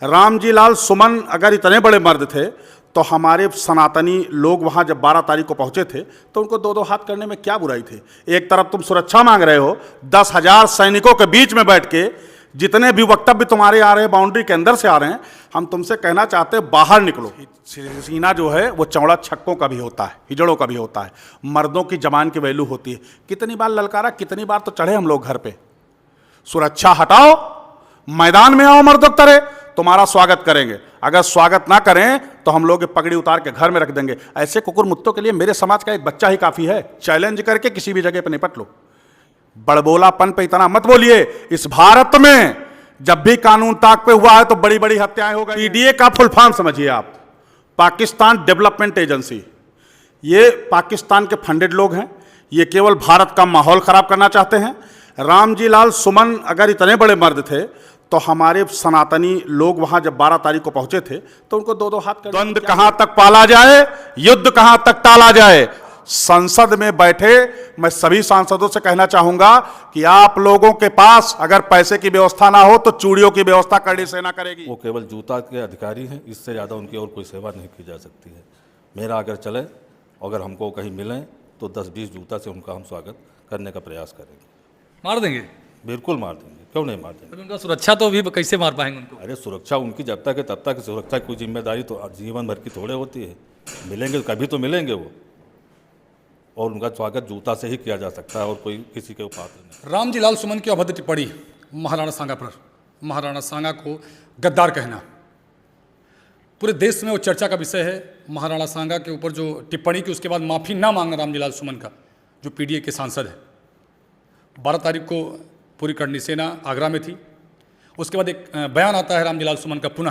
राम जी लाल सुमन अगर इतने बड़े मर्द थे तो हमारे सनातनी लोग वहां जब 12 तारीख को पहुंचे थे तो उनको दो दो हाथ करने में क्या बुराई थी। एक तरफ तुम सुरक्षा मांग रहे हो, 10,000 सैनिकों के बीच में बैठ के जितने भी वक्तव्य तुम्हारे आ रहे हैं बाउंड्री के अंदर से आ रहे हैं, हम तुमसे कहना चाहते हैं बाहर निकलो। सीना जो है वो चौड़ा छक्कों का भी होता है, हिजड़ों का भी होता है, मर्दों की जबान की वैल्यू होती है। कितनी बार ललकारा, कितनी बार तो चढ़े हम लोग घर पे। सुरक्षा हटाओ, मैदान में आओ, मर्दों की तरह तुम्हारा स्वागत करेंगे। अगर स्वागत ना करें तो हम लोग पगड़ी उतार के घर में रख देंगे। ऐसे कुकुर मुत्तों के लिए मेरे समाज का एक बच्चा ही काफी है। चैलेंज करके किसी भी जगह पर निपट लो। बड़बोलापन पे इतना मत बोलिए। इस भारत में जब भी कानून ताक पे हुआ है तो बड़ी बड़ी हत्याएं हो गई। पीडीए का फुल फॉर्म समझिए आप, पाकिस्तान डेवलपमेंट एजेंसी। ये पाकिस्तान के फंडेड लोग हैं। ये केवल भारत का माहौल खराब करना चाहते हैं। राम जी लाल सुमन अगर इतने बड़े मर्द थे तो हमारे सनातनी लोग वहां जब 12 तारीख को पहुंचे थे तो उनको दो दो हाथ कर। द्वंद्व कहां तक पाला जाए, युद्ध कहां तक टाला जाए। संसद में बैठे मैं सभी सांसदों से कहना चाहूंगा कि आप लोगों के पास अगर पैसे की व्यवस्था ना हो तो चूड़ियों की व्यवस्था करनी सेना करेगी। वो केवल जूता के अधिकारी हैं, इससे ज़्यादा उनकी और कोई सेवा नहीं की जा सकती है। मेरा अगर चले, अगर हमको कहीं मिलें तो 10-20 जूता से उनका हम स्वागत करने का प्रयास करेंगे। मार देंगे? बिल्कुल मार देंगे, क्यों नहीं मार देंगे। उनका सुरक्षा तो अभी कैसे मार पाएंगे उनको? अरे सुरक्षा उनकी जब तक है तब तक। सुरक्षा की जिम्मेदारी तो जीवन भर की थोड़े होती है। मिलेंगे कभी तो मिलेंगे वो, और उनका स्वागत जूता से ही किया जा सकता है और कोई किसी के पात्र नहीं। राम जी लाल सुमन की अभद्र टिप्पणी महाराणा सांगा पर, महाराणा सांगा को गद्दार कहना पूरे देश में वो चर्चा का विषय है। महाराणा सांगा के ऊपर जो टिप्पणी की, उसके बाद माफ़ी ना मांगना राम जी लाल सुमन का, जो पीडीए के सांसद है। 12 तारीख को पूरी करणी सेना आगरा में थी। उसके बाद एक बयान आता है राम जी लाल सुमन का पुनः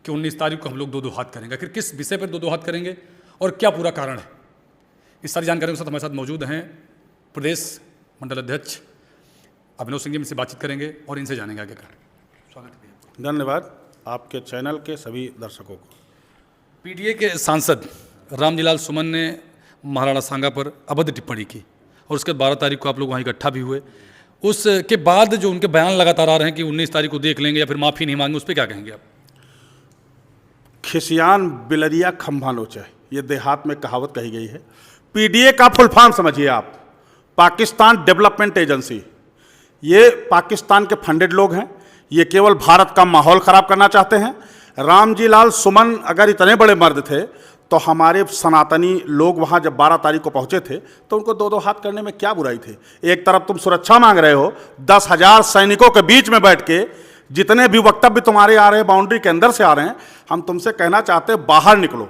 कि 19 तारीख को हम लोग दो दो हाथ करेंगे। आखिर किस विषय पर दो दो हाथ करेंगे और क्या पूरा कारण है, इस सारी जानकारी के साथ हमारे साथ मौजूद हैं प्रदेश मंडल अध्यक्ष अभिनव सिंह जी। इनसे बातचीत करेंगे और इनसे जानेंगे आगे का। स्वागत है। धन्यवाद आपके चैनल के सभी दर्शकों को। पीडीए के सांसद राम जी लाल सुमन ने महाराणा सांगा पर अभद्र टिप्पणी की और उसके 12 तारीख को आप लोग वहाँ इकट्ठा भी हुए। उसके बाद जो उनके बयान लगातार आ रहे हैं कि 19 तारीख को देख लेंगे या फिर माफ़ी नहीं मांगे, उस पर क्या कहेंगे आप? खिसियान बिलरिया खंभा नोचे, ये देहात में कहावत कही गई है। पीडीए का फुल फॉर्म समझिए आप, पाकिस्तान डेवलपमेंट एजेंसी। ये पाकिस्तान के फंडेड लोग हैं। ये केवल भारत का माहौल खराब करना चाहते हैं। राम जी लाल सुमन अगर इतने बड़े मर्द थे तो हमारे सनातनी लोग वहां जब 12 तारीख को पहुंचे थे तो उनको दो दो हाथ करने में क्या बुराई थी। एक तरफ तुम सुरक्षा मांग रहे हो, 10,000 सैनिकों के बीच में बैठ के जितने भी वक्तव्य तुम्हारे आ रहे हैं बाउंड्री के अंदर से आ रहे हैं, हम तुमसे कहना चाहते हैं बाहर निकलो।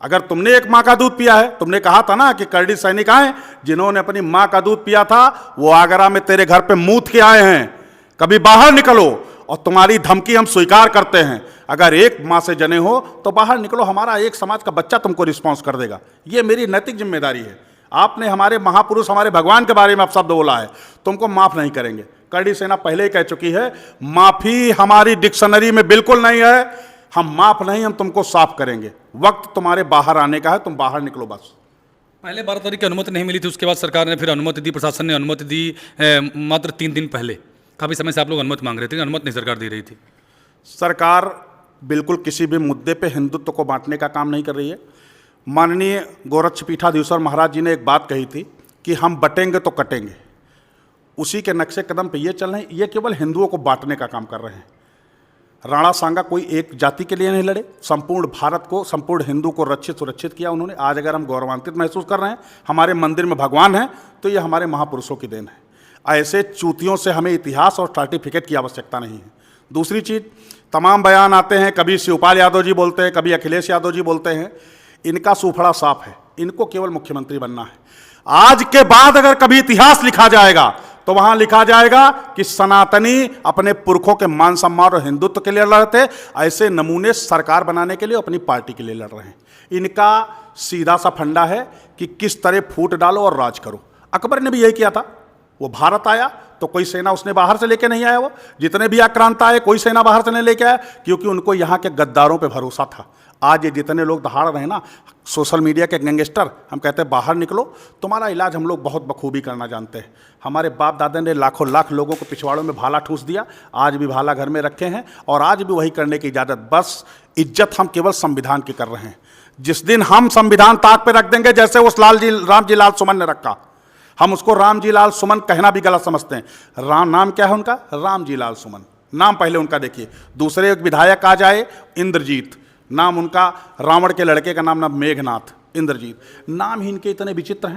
अगर तुमने एक माँ का दूध पिया है, तुमने कहा था ना कि करड़ी सैनिक आए जिन्होंने अपनी माँ का दूध पिया था, वो आगरा में तेरे घर पे मूत के आए हैं। कभी बाहर निकलो, और तुम्हारी धमकी हम स्वीकार करते हैं। अगर एक माँ से जने हो तो बाहर निकलो, हमारा एक समाज का बच्चा तुमको रिस्पॉन्स कर देगा। ये मेरी नैतिक जिम्मेदारी है। आपने हमारे महापुरुष, हमारे भगवान के बारे में आप शब्द बोला है, तुमको माफ नहीं करेंगे। करड़ी सेना पहले ही कह चुकी है, माफी हमारी डिक्शनरी में बिल्कुल नहीं है। हम माफ नहीं, हम तुमको साफ करेंगे। वक्त तुम्हारे बाहर आने का है, तुम बाहर निकलो बस। पहले 12 तारीख की अनुमति नहीं मिली थी, उसके बाद सरकार ने फिर अनुमति दी, प्रशासन ने अनुमति दी। मात्र 3 दिन पहले काफ़ी समय से आप लोग अनुमति मांग रहे थे, अनुमति नहीं सरकार दे रही थी। सरकार बिल्कुल किसी भी मुद्दे पे हिंदुत्व को बांटने का काम नहीं कर रही है। माननीय गोरक्षपीठाधीश्वर महाराज जी ने एक बात कही थी कि हम बटेंगे तो कटेंगे। उसी के नक्शे कदम पे ये चल रहे हैं। ये केवल हिंदुओं को बांटने का काम कर रहे हैं। राणा सांगा कोई एक जाति के लिए नहीं लड़े, संपूर्ण भारत को, संपूर्ण हिंदू को रक्षित सुरक्षित किया उन्होंने। आज अगर हम गौरवान्वित महसूस कर रहे हैं, हमारे मंदिर में भगवान हैं, तो ये हमारे महापुरुषों की देन है। ऐसे चूतियों से हमें इतिहास और सर्टिफिकेट की आवश्यकता नहीं है। दूसरी चीज़, तमाम बयान आते हैं, कभी शिवपाल यादव जी बोलते हैं, कभी अखिलेश यादव जी बोलते हैं। इनका सूफड़ा साफ है, इनको केवल मुख्यमंत्री बनना है। आज के बाद अगर कभी इतिहास लिखा जाएगा तो वहां लिखा जाएगा कि सनातनी अपने पुरखों के मान सम्मान और हिंदुत्व के लिए लड़ रहे थे। ऐसे नमूने सरकार बनाने के लिए अपनी पार्टी के लिए लड़ रहे हैं। इनका सीधा सा फंडा है कि किस तरह फूट डालो और राज करो। अकबर ने भी यही किया था। वो भारत आया तो कोई सेना उसने बाहर से लेके नहीं आया। वो जितने भी आक्रांता आए, कोई सेना बाहर से नहीं लेके आया, क्योंकि उनको यहाँ के गद्दारों पे भरोसा था। आज ये जितने लोग दहाड़ रहे हैं ना, सोशल मीडिया के गैंगस्टर, हम कहते हैं बाहर निकलो, तुम्हारा इलाज हम लोग बहुत बखूबी करना जानते हैं। हमारे बाप दादा ने लाखों लाख लोगों को पिछवाड़ों में भाला ठूस दिया, आज भी भाला घर में रखे हैं और आज भी वही करने की इजाज़त, बस इज्जत हम केवल संविधान की कर रहे हैं। जिस दिन हम संविधान ताक पे रख देंगे, जैसे उस राम जी लाल सुमन ने रखा, हम उसको राम जी लाल सुमन कहना भी गलत समझते हैं। नाम क्या है उनका? राम जी लाल सुमन। नाम पहले उनका देखिए। दूसरे एक विधायक आ जाए, इंद्रजीत, नाम उनका रावण के लड़के का नाम मेघनाथ, इंद्रजीत। नाम ही इनके इतने विचित्र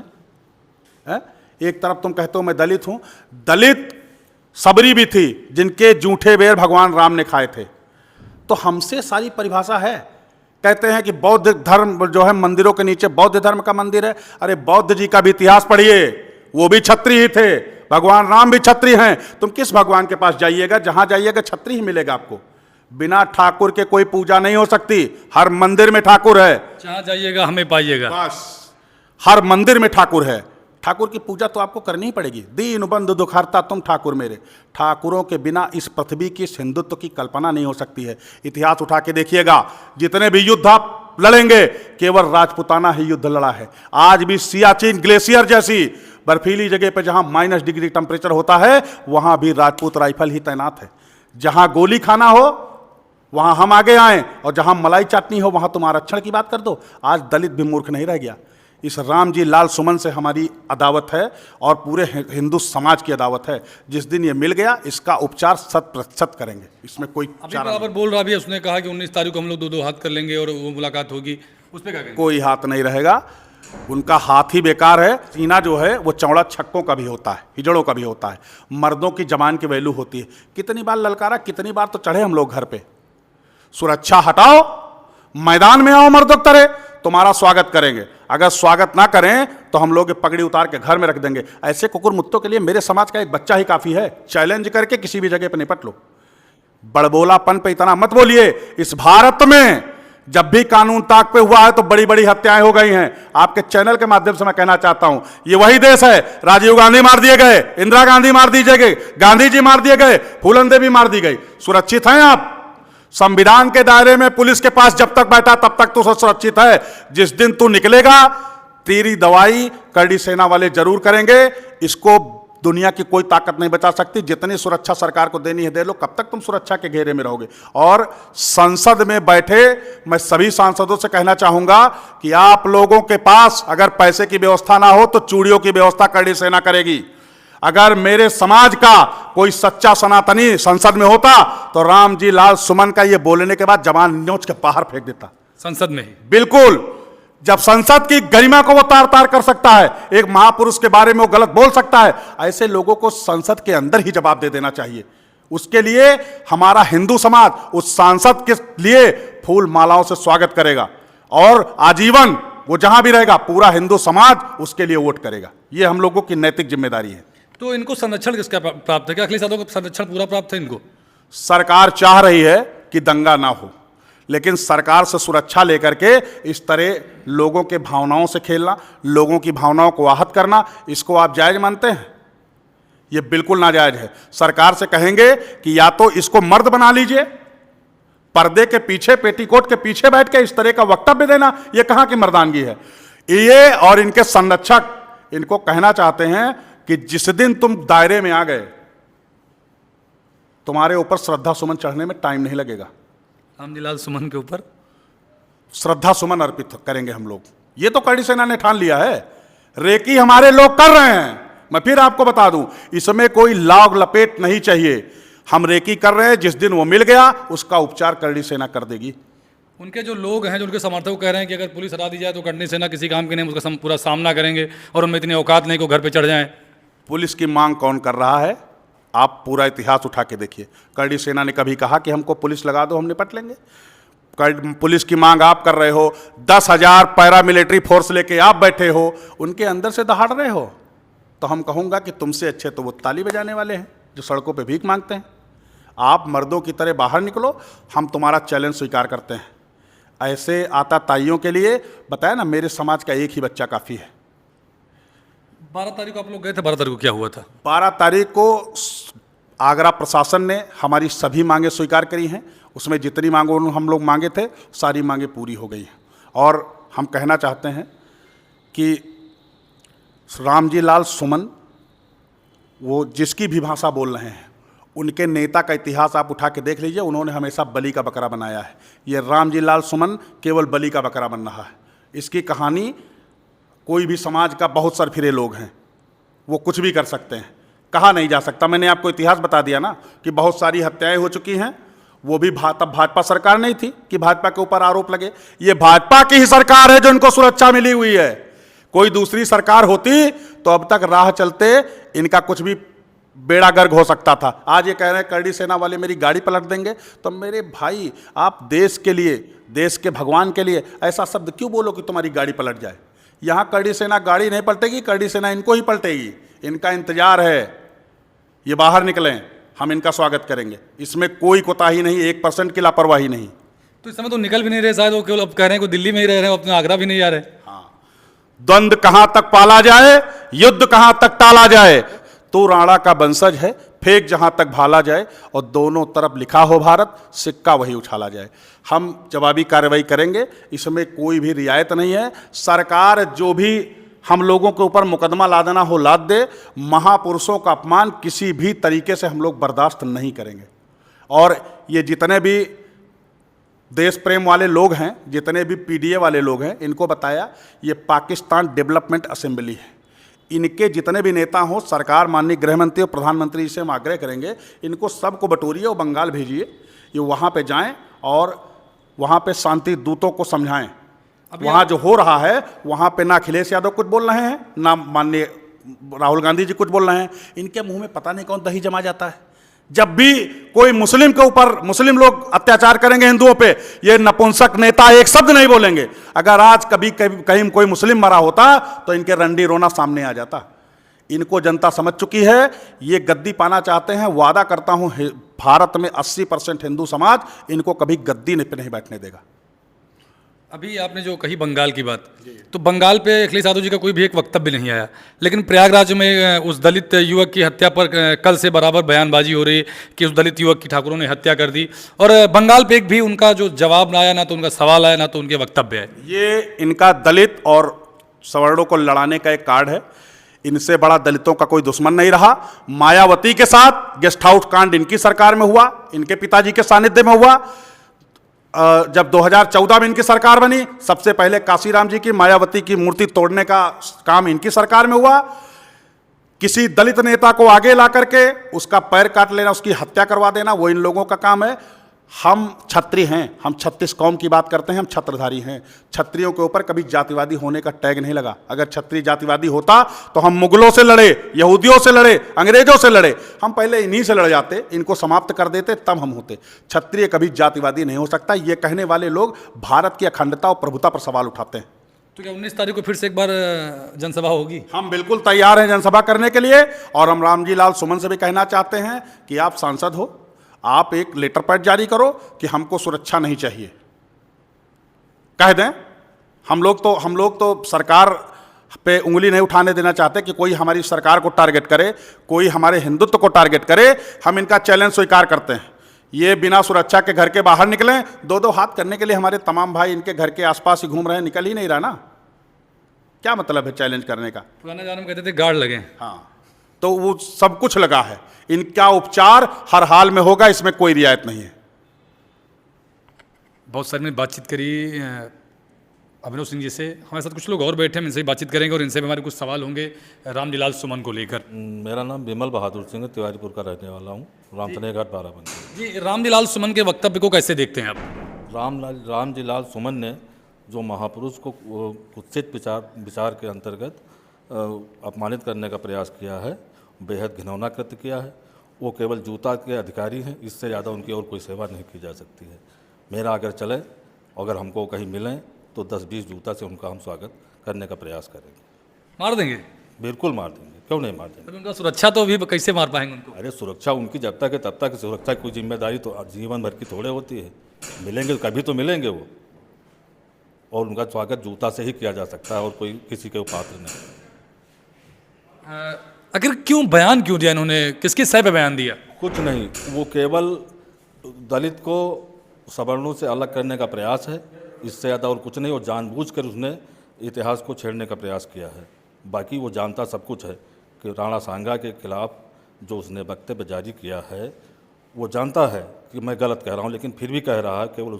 हैं। एक तरफ तुम कहते हो मैं दलित हूं, दलित सबरी भी थी जिनके जूठे बेर भगवान राम ने खाए थे। तो हमसे सारी परिभाषा है। कहते हैं कि बौद्ध धर्म जो है, मंदिरों के नीचे बौद्ध धर्म का मंदिर है। अरे बौद्ध जी का भी इतिहास पढ़िए, वो भी क्षत्रिय ही थे, भगवान राम भी क्षत्रिय हैं। तुम किस भगवान के पास जाइएगा, जहां जाइएगा क्षत्रिय ही मिलेगा आपको। बिना ठाकुर के कोई पूजा नहीं हो सकती। हर मंदिर में ठाकुर है, जहाँ जाइएगा हमें पाइएगा। बस हर मंदिर में ठाकुर है। ठाकुर की पूजा तो आपको करनी ही पड़ेगी। दीन बंधु दुखहर्ता तुम ठाकुर मेरे। ठाकुरों के बिना इस पृथ्वी की हिंदुत्व की कल्पना नहीं हो सकती है। इतिहास उठा के देखिएगा, जितने भी युद्ध आप लड़ेंगे केवल राजपुताना ही युद्ध लड़ा है। आज भी सियाचिन ग्लेशियर जैसी बर्फीली जगह पे जहां -डिग्री टेम्परेचर होता है, वहां भी राजपूत राइफल ही तैनात है। जहां गोली खाना हो वहां हम आगे आए, और जहां मलाई चाटनी हो वहां तुम आरक्षण की बात कर दो। आज दलित भी मूर्ख नहीं रह गया। इस राम जी लाल सुमन से हमारी अदावत है और पूरे हिंदू समाज की अदावत है। जिस दिन ये मिल गया, इसका उपचार 100% करेंगे, इसमें कोई अभी चारा बराबर बोल रहा भी है, उसने कहा कि 19 तारीख को हम लोग 2-2 हाथ कर लेंगे और वो मुलाकात होगी, उस पर क्या कहेंगे? कोई हाथ नहीं रहेगा। उनका हाथ ही बेकार है। सीना जो है वो चौड़ा छक्कों का भी होता है, हिजड़ों का भी होता है। मर्दों की जबान की वैल्यू होती है। कितनी बार ललकारा, कितनी बार तो चढ़े हम लोग घर पे। सुरक्षा हटाओ, मैदान में आओ, मर्दों की तरह तुम्हारा स्वागत करेंगे। अगर स्वागत ना करें तो हम लोग पगड़ी उतार के घर में रख देंगे। ऐसे कुकुर मुत्तों के लिए मेरे समाज का एक बच्चा ही काफी है। चैलेंज करके किसी भी जगह पर निपट लो। बड़बोलापन पे इतना मत बोलिए। इस भारत में जब भी कानून ताक पे हुआ है तो बड़ी बड़ी हत्याएं हो गई हैं। आपके चैनल के माध्यम से मैं कहना चाहता हूं, ये वही देश है। राजीव गांधी मार दिए गए, इंदिरा गांधी मार दी गई, गांधी जी मार दिए गए, फूलन देवी मार दी गई। सुरक्षित हैं आप? संविधान के दायरे में पुलिस के पास जब तक बैठा तब तक तो सुरक्षित है। जिस दिन तू निकलेगा, तेरी दवाई करड़ी सेना वाले जरूर करेंगे। इसको दुनिया की कोई ताकत नहीं बचा सकती। जितनी सुरक्षा सरकार को देनी है दे लो। कब तक तुम सुरक्षा के घेरे में रहोगे? और संसद में बैठे मैं सभी सांसदों से कहना चाहूंगा कि आप लोगों के पास अगर पैसे की व्यवस्था ना हो तो चूड़ियों की व्यवस्था करड़ी सेना करेगी। अगर मेरे समाज का कोई सच्चा सनातनी संसद में होता तो राम जी लाल सुमन का ये बोलने के बाद जबान नोच के बाहर फेंक देता, संसद में ही। बिल्कुल। जब संसद की गरिमा को वो तार तार कर सकता है, एक महापुरुष के बारे में वो गलत बोल सकता है, ऐसे लोगों को संसद के अंदर ही जवाब दे देना चाहिए। उसके लिए हमारा हिंदू समाज उस सांसद के लिए फूल मालाओं से स्वागत करेगा और आजीवन वो जहां भी रहेगा पूरा हिंदू समाज उसके लिए वोट करेगा। ये हम लोगों की नैतिक जिम्मेदारी है। तो इनको संरक्षण किसका प्राप्त है? क्या अखिलेश यादव को संरक्षण पूरा प्राप्त है इनको? सरकार चाह रही है कि दंगा ना हो, लेकिन सरकार से सुरक्षा लेकर के इस तरह लोगों के भावनाओं से खेलना, लोगों की भावनाओं को आहत करना, इसको आप जायज मानते हैं? यह बिल्कुल नाजायज है। सरकार से कहेंगे कि या तो इसको मर्द बना लीजिए, पर्दे के पीछे, पेटीकोट के पीछे बैठ के इस तरह का वक्तव्य देना, यह कहां की मर्दानगी है? ये और इनके संरक्षक इनको कहना चाहते हैं कि जिस दिन तुम दायरे में आ गए, तुम्हारे ऊपर श्रद्धा सुमन चढ़ने में टाइम नहीं लगेगा। राम जी लाल सुमन के ऊपर श्रद्धा सुमन अर्पित करेंगे हम लोग। ये तो करड़ी सेना ने ठान लिया है। रेकी हमारे लोग कर रहे हैं। मैं फिर आपको बता दूं, इसमें कोई लाग लपेट नहीं चाहिए। हम रेकी कर रहे हैं, जिस दिन वो मिल गया उसका उपचार करड़ी सेना कर देगी। उनके जो लोग हैं, जो उनके समर्थक, कह रहे हैं कि अगर पुलिस हटा दी जाए तो करड़ी सेना किसी काम की नहीं, उसका पूरा सामना करेंगे और उनमें इतनी औकात नहीं को घर पे चढ़ जाएं। पुलिस की मांग कौन कर रहा है? आप पूरा इतिहास उठा के देखिए। करड़ी सेना ने कभी कहा कि हमको पुलिस लगा दो, हम निपट लेंगे? पुलिस की मांग आप कर रहे हो। 10,000 पैरामिलिट्री फोर्स लेके आप बैठे हो, उनके अंदर से दहाड़ रहे हो। तो हम कहूँगा कि तुमसे अच्छे तो वो ताली बजाने वाले हैं जो सड़कों पे भीख मांगते हैं। आप मर्दों की तरह बाहर निकलो, हम तुम्हारा चैलेंज स्वीकार करते हैं। ऐसे आता ताइयों के लिए बताया ना, मेरे समाज का एक ही बच्चा काफ़ी है। 12 तारीख को आप लोग गए थे, 12 तारीख को क्या हुआ था? 12 तारीख को आगरा प्रशासन ने हमारी सभी मांगें स्वीकार करी हैं। उसमें जितनी मांगों हम लोग मांगे थे सारी मांगें पूरी हो गई हैं। और हम कहना चाहते हैं कि रामजी लाल सुमन वो जिसकी भी भाषा बोल रहे हैं, उनके नेता का इतिहास आप उठा के देख लीजिए। उन्होंने हमेशा बलि का बकरा बनाया है। ये रामजी लाल सुमन केवल बलि का बकरा बन रहा है। इसकी कहानी कोई भी समाज का बहुत सरफिरे लोग हैं, वो कुछ भी कर सकते हैं, कहा नहीं जा सकता। मैंने आपको इतिहास बता दिया ना कि बहुत सारी हत्याएं हो चुकी हैं। वो भी तब भाजपा सरकार नहीं थी कि भाजपा के ऊपर आरोप लगे। ये भाजपा की ही सरकार है जो इनको सुरक्षा मिली हुई है। कोई दूसरी सरकार होती तो अब तक राह चलते इनका कुछ भी बेड़ा गर्क हो सकता था। आज ये कह रहे हैं करड़ी सेना वाले मेरी गाड़ी पलट देंगे। तो मेरे भाई, आप देश के लिए, देश के भगवान के लिए ऐसा शब्द क्यों बोलो कि तुम्हारी गाड़ी पलट जाए। यहां करड़ी सेना गाड़ी नहीं पलटेगी, करड़ी सेना इनको ही पलटेगी। इनका इंतजार है, ये बाहर निकलें, हम इनका स्वागत करेंगे। इसमें कोई कोताही नहीं, 1% की लापरवाही नहीं। तो इस समय तो निकल भी नहीं रहे शायद, वो केवल अब कह रहे हैं कि दिल्ली में ही रह रहे हैं, अपने आगरा भी नहीं जा रहे। द्वंद्व कहां तक पाला जाए, युद्ध कहां तक टाला जाए। तू राणा का वंशज है, फेंक जहां तक भाला जाए, और दोनों तरफ लिखा हो भारत, सिक्का वही उछाला जाए। हम जवाबी कार्रवाई करेंगे, इसमें कोई भी रियायत नहीं है। सरकार जो भी हम लोगों के ऊपर मुकदमा लादना हो लाद दे। महापुरुषों का अपमान किसी भी तरीके से हम लोग बर्दाश्त नहीं करेंगे। और ये जितने भी देश प्रेम वाले लोग हैं, जितने भी पीडीए वाले लोग हैं, इनको बताया ये पाकिस्तान डेवलपमेंट असेंबली है। इनके जितने भी नेता हों, सरकार, माननीय गृह मंत्री और प्रधानमंत्री से हम आग्रह करेंगे, इनको सबको बटोरिए और बंगाल भेजिए। ये वहाँ पे जाएं और वहाँ पे शांति दूतों को समझाएं। वहाँ जो हो रहा है वहाँ पे ना अखिलेश यादव कुछ बोल रहे हैं, ना माननीय राहुल गांधी जी कुछ बोल रहे हैं। इनके मुंह में पता नहीं कौन दही जमा जाता है। जब भी कोई मुस्लिम के ऊपर, मुस्लिम लोग अत्याचार करेंगे हिंदुओं पे, ये नपुंसक नेता एक शब्द नहीं बोलेंगे। अगर आज कभी कहीं कोई मुस्लिम मरा होता तो इनके रंडी रोना सामने आ जाता। इनको जनता समझ चुकी है, ये गद्दी पाना चाहते हैं। वादा करता हूं भारत में 80% हिंदू समाज इनको कभी गद्दी पे नहीं बैठने देगा। अभी आपने जो कही बंगाल की बात, तो बंगाल पे अखिलेश यादव जी का कोई भी एक वक्तव्य नहीं आया, लेकिन प्रयागराज में उस दलित युवक की हत्या पर कल से बराबर बयानबाजी हो रही है कि उस दलित युवक की ठाकुरों ने हत्या कर दी। और बंगाल पे एक भी उनका जो जवाब ना आया, ना तो उनका सवाल आया, ना तो उनके वक्तव्य है। ये इनका दलित और सवर्णों को लड़ाने का एक कार्ड है। इनसे बड़ा दलितों का कोई दुश्मन नहीं रहा। मायावती के साथ गेस्ट हाउस कांड इनकी सरकार में हुआ, इनके पिताजी के सानिध्य में हुआ। जब 2014 में इनकी सरकार बनी, सबसे पहले काशीराम जी की, मायावती की मूर्ति तोड़ने का काम इनकी सरकार में हुआ। किसी दलित नेता को आगे ला करके उसका पैर काट लेना, उसकी हत्या करवा देना, वो इन लोगों का काम है। हम क्षत्रिय हैं, हम 36 कौम की बात करते हैं, हम छत्रधारी हैं। क्षत्रियों के ऊपर कभी जातिवादी होने का टैग नहीं लगा। अगर क्षत्रिय जातिवादी होता तो हम मुगलों से लड़े, यहूदियों से लड़े, अंग्रेजों से लड़े। हम पहले इन्हीं से लड़ जाते, इनको समाप्त कर देते, तब हम होते। क्षत्रिय कभी जातिवादी नहीं हो सकता। ये कहने वाले लोग भारत की अखंडता और प्रभुता पर सवाल उठाते हैं। तो क्या 19 तारीख को फिर से एक बार जनसभा होगी? हम बिल्कुल तैयार हैं जनसभा करने के लिए। और हम रामजी लाल सुमन से भी कहना चाहते हैं कि आप सांसद हो, आप एक लेटर पैड जारी करो कि हमको सुरक्षा नहीं चाहिए। कह दें, हम लोग तो सरकार पे उंगली नहीं उठाने देना चाहते कि कोई हमारी सरकार को टारगेट करे, कोई हमारे हिंदुत्व को टारगेट करे। हम इनका चैलेंज स्वीकार करते हैं। ये बिना सुरक्षा के घर के बाहर निकलें, दो हाथ करने के लिए हमारे तमाम भाई इनके घर के आसपास ही घूम रहे हैं, निकल ही नहीं रहा ना। क्या मतलब है चैलेंज करने का? पुराने जमाने में कहते थे गार्ड लगे। हाँ, तो वो सब कुछ लगा है। इनका उपचार हर हाल में होगा, इसमें कोई रियायत नहीं है। बहुत सारी मैंने बातचीत करी अभिनव सिंह जी से। हमारे साथ कुछ लोग और बैठे हैं, इनसे भी बातचीत करेंगे और इनसे भी हमारे कुछ सवाल होंगे रामजी लाल सुमन को लेकर। मेरा नाम विमल बहादुर सिंह है, तिवारीपुर का रहने वाला हूँ, रामतनई घाट बाराबंकी। जी, रामजी लाल सुमन के वक्तव्य को कैसे देखते हैं आप? रामजी लाल सुमन ने जो महापुरुष को कुत्सित विचार के अंतर्गत अपमानित करने का प्रयास किया है, बेहद घिनौना कृत्य किया है। वो केवल जूता के अधिकारी हैं, इससे ज़्यादा उनकी और कोई सेवा नहीं की जा सकती है। मेरा अगर चले, अगर हमको कहीं मिलें तो 10-20 जूता से उनका हम स्वागत करने का प्रयास करेंगे। मार देंगे? बिल्कुल मार देंगे, क्यों नहीं मार देंगे। उनका सुरक्षा तो अभी कैसे मार पाएंगे उनको? अरे सुरक्षा उनकी जब तक है तब तक सुरक्षा की कोई जिम्मेदारी तो जीवन भर की थोड़े होती है। मिलेंगे कभी तो मिलेंगे वो, और उनका स्वागत जूता से ही किया जा सकता है और कोई किसी के पात्र नहीं। आखिर क्यों बयान क्यों दिया इन्होंने, किसके सह पे बयान दिया? कुछ नहीं, वो केवल दलित को सवर्णों से अलग करने का प्रयास है, इससे ज़्यादा और कुछ नहीं। और जानबूझकर उसने इतिहास को छेड़ने का प्रयास किया है। बाकी वो जानता सब कुछ है कि राणा सांगा के खिलाफ जो उसने वक्तव्य जारी किया है, वो जानता है कि मैं गलत कह रहा हूँ, लेकिन फिर भी कह रहा है। केवल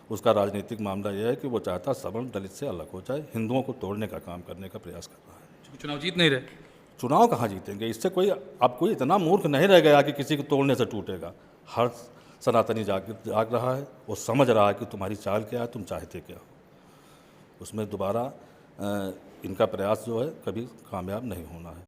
उसका राजनीतिक मामला यह है कि वो चाहता सवर्ण दलित से अलग हो जाए, हिंदुओं को तोड़ने का काम करने का प्रयास कर रहा है। चुनाव जीत नहीं रहे। चुनाव कहाँ जीतेंगे? इससे कोई इतना मूर्ख नहीं रह गया कि किसी को तोड़ने से टूटेगा। हर सनातनी जाग रहा है, वो समझ रहा है कि तुम्हारी चाल क्या है, तुम चाहते क्या हो। उसमें दोबारा इनका प्रयास जो है कभी कामयाब नहीं होना है।